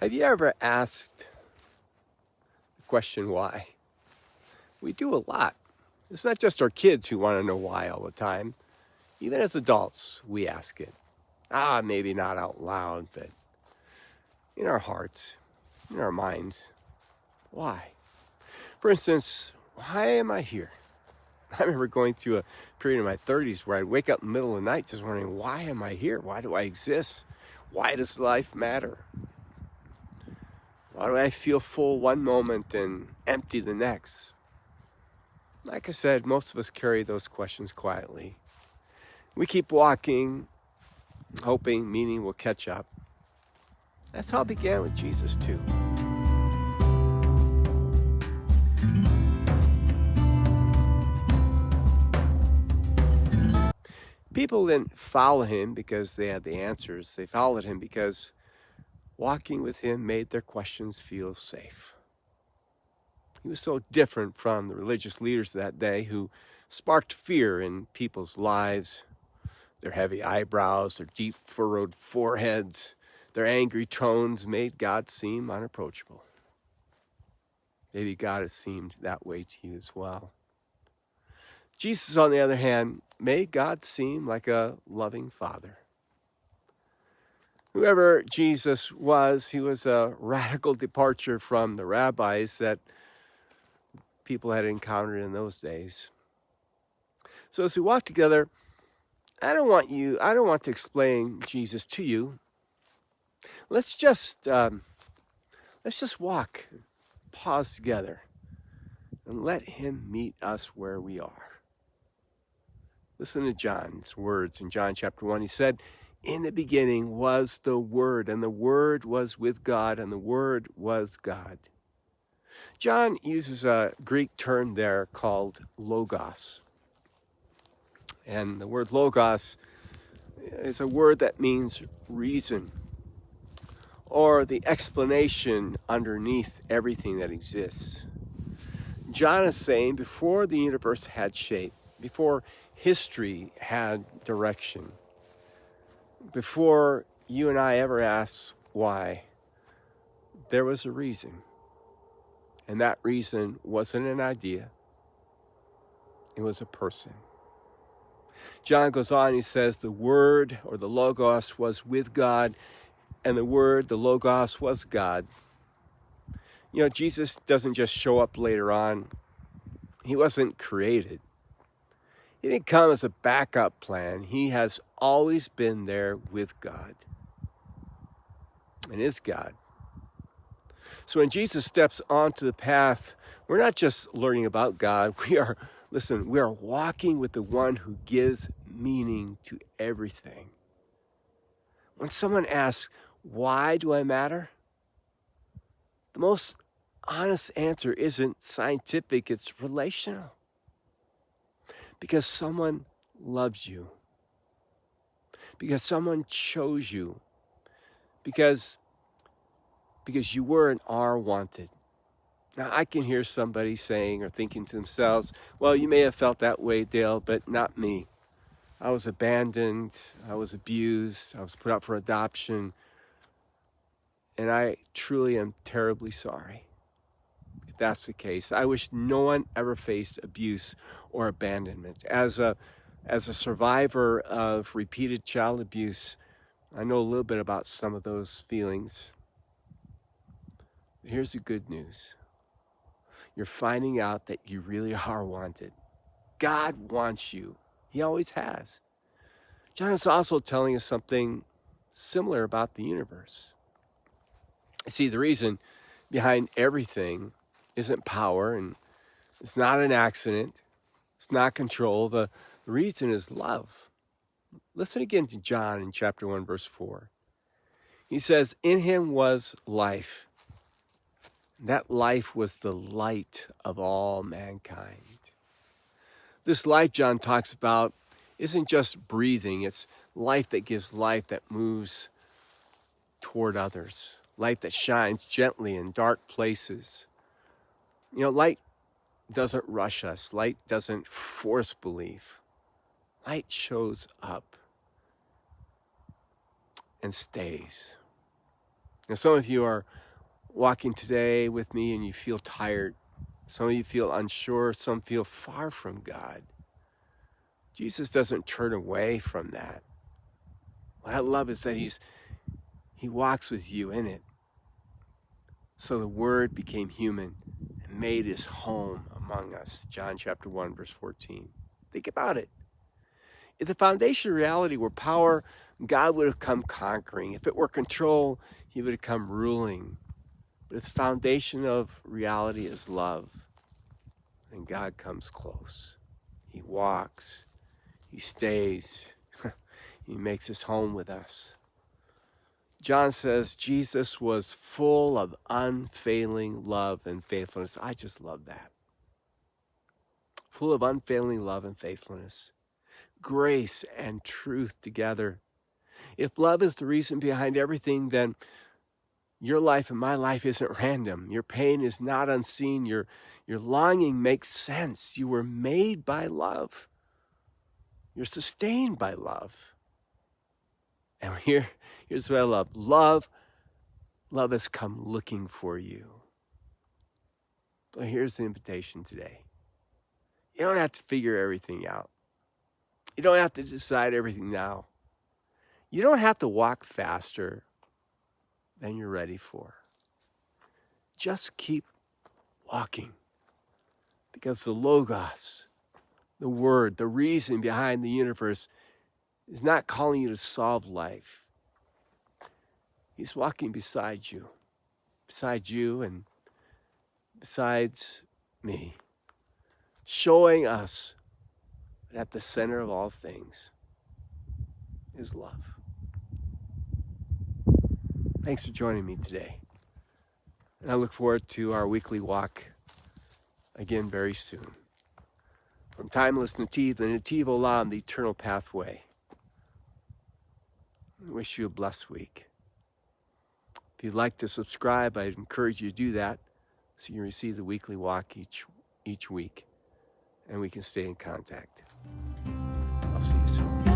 Have you ever asked the question why? We do a lot. It's not just our kids who want to know why all the time. Even as adults, we ask it. Maybe not out loud, but in our hearts, in our minds. Why? For instance, why am I here? I remember going through a period in my 30s where I'd wake up in the middle of the night just wondering, why am I here? Why do I exist? Why does life matter? Why do I feel full one moment and empty the next? Like I said, most of us carry those questions quietly. We keep walking, hoping meaning will catch up. That's how it began with Jesus too. People didn't follow him because they had the answers. They followed him because walking with him made their questions feel safe. He was so different from the religious leaders of that day who sparked fear in people's lives. Their heavy eyebrows, their deep furrowed foreheads, their angry tones made God seem unapproachable. Maybe God has seemed that way to you as well. Jesus, on the other hand, made God seem like a loving father. Whoever Jesus was, he was a radical departure from the rabbis that people had encountered in those days. So as we walk together, I don't want to explain Jesus to you. Let's just walk, pause together, and let him meet us where we are. Listen to John's words in John chapter 1. He said, "In the beginning was the Word, and the Word was with God, and the Word was God." John uses a Greek term there called logos. And the word logos is a word that means reason, or the explanation underneath everything that exists. John is saying before the universe had shape, before history had direction, before you and I ever asked why, there was a reason. And that reason wasn't an idea. It was a person. John goes on, he says, the Word, or the Logos, was with God, and the Word, the Logos, was God. You know, Jesus doesn't just show up later on. He wasn't created. He didn't come as a backup plan. He has always been there with God and is God. So when Jesus steps onto the path, we're not just learning about God. We are walking with the one who gives meaning to everything. When someone asks, why do I matter? The most honest answer isn't scientific, it's relational. Because someone loves you. Because someone chose you. Because you were and are wanted. Now, I can hear somebody saying or thinking to themselves, well, you may have felt that way, Dale, but not me. I was abandoned, I was abused, I was put up for adoption, and I truly am terribly sorry if that's the case. I wish no one ever faced abuse or abandonment. As a survivor of repeated child abuse, I know a little bit about some of those feelings. Here's the good news. You're finding out that you really are wanted. God wants you. He always has. John is also telling us something similar about the universe. See, the reason behind everything isn't power, and it's not an accident. It's not control. The reason is love. Listen again to John in chapter 1, verse 4. He says, in him was life. That life was the light of all mankind. This life John talks about isn't just breathing. It's life that gives life, that moves toward others. Light that shines gently in dark places. You know, light doesn't rush us. Light doesn't force belief. Light shows up and stays. Now, some of you are walking today with me and you feel tired. Some of you feel unsure. Some feel far from God. Jesus doesn't turn away from that. What I love is that he walks with you in it. So the Word became human and made his home among us. John chapter 1, verse 14. Think about it. If the foundation of reality were power, God would have come conquering. If it were control, he would have come ruling. But if the foundation of reality is love, then God comes close. He walks. He stays. He makes his home with us. John says Jesus was full of unfailing love and faithfulness. I just love that. Full of unfailing love and faithfulness. Grace and truth together. If love is the reason behind everything, then your life and my life isn't random. Your pain is not unseen. Your longing makes sense. You were made by love. You're sustained by love. And here's what I love. Love has come looking for you. So here's the invitation today. You don't have to figure everything out. You don't have to decide everything now. You don't have to walk faster than you're ready for. Just keep walking. Because the Logos, the Word, the reason behind the universe is not calling you to solve life. He's walking beside you and besides me, showing us that at the center of all things is love. Thanks for joining me today. And I look forward to our weekly walk again very soon. From Timeless Netiv, the Netiv Olam, the eternal pathway. I wish you a blessed week. If you'd like to subscribe, I'd encourage you to do that so you can receive the weekly walk each week and we can stay in contact. I'll see you soon.